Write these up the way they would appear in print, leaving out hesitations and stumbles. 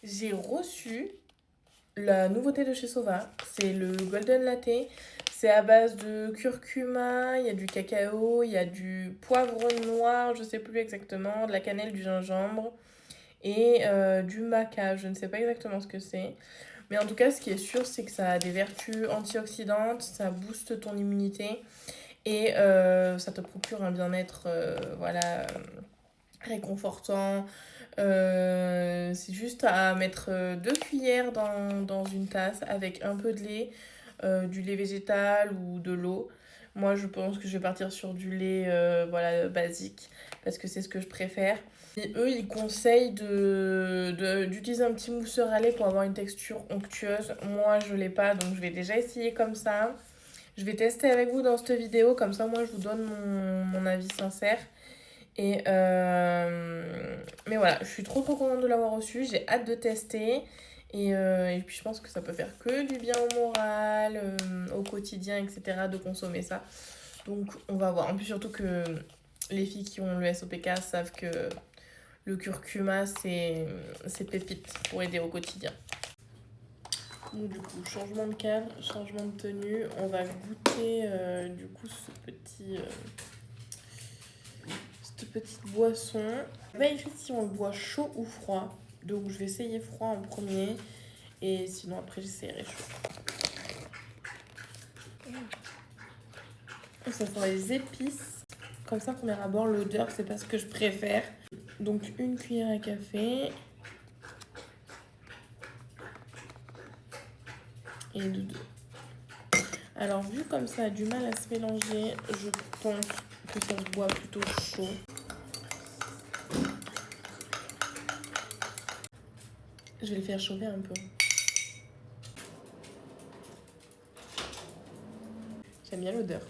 J'ai reçu la nouveauté de chez Sova. C'est le Golden Latte. C'est à base de curcuma, il y a du cacao, il y a du poivre noir, je sais plus exactement, de la cannelle, du gingembre et du maca. Je ne sais pas exactement ce que c'est. Mais en tout cas, ce qui est sûr, c'est que ça a des vertus antioxydantes, ça booste ton immunité et ça te procure un bien-être voilà, réconfortant. C'est juste à mettre 2 cuillères dans une tasse avec un peu de lait, du lait végétal ou de l'eau. Moi, je pense que je vais partir sur du lait voilà, basique parce que c'est ce que je préfère. Et eux, ils conseillent d'utiliser un petit mousseur à lait pour avoir une texture onctueuse. Moi, je l'ai pas, donc je vais déjà essayer comme ça. Je vais tester avec vous dans cette vidéo, comme ça, moi, je vous donne mon avis sincère. Mais voilà, je suis trop contente de l'avoir reçu, j'ai hâte de tester. Et puis je pense que ça peut faire que du bien au moral, au quotidien, etc. de consommer ça. Donc on va voir. En plus surtout que les filles qui ont le SOPK savent que le curcuma c'est pépite pour aider au quotidien. Donc du coup, changement de cadre, changement de tenue. On va goûter du coup cette petite boisson. On va vérifier si on le boit chaud ou froid. Donc je vais essayer froid en premier. Et sinon après j'essaierai chaud. Ça sent les épices. Comme ça, premier abord, l'odeur, c'est pas ce que je préfère. Donc une cuillère à café. Et de deux. Alors vu comme ça a du mal à se mélanger, je pense que ça se boit plutôt chaud. Je vais le faire chauffer un peu. J'aime bien l'odeur.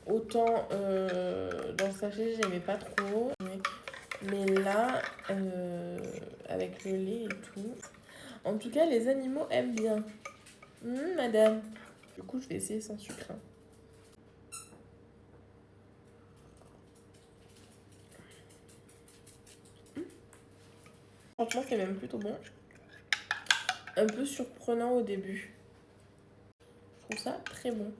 Autant dans le sachet, j'aimais pas trop. Mais là, avec le lait et tout. En tout cas, les animaux aiment bien. Madame. Du coup, je vais essayer sans sucre. Franchement, c'est même plutôt bon. Un peu surprenant au début. Je trouve ça très bon.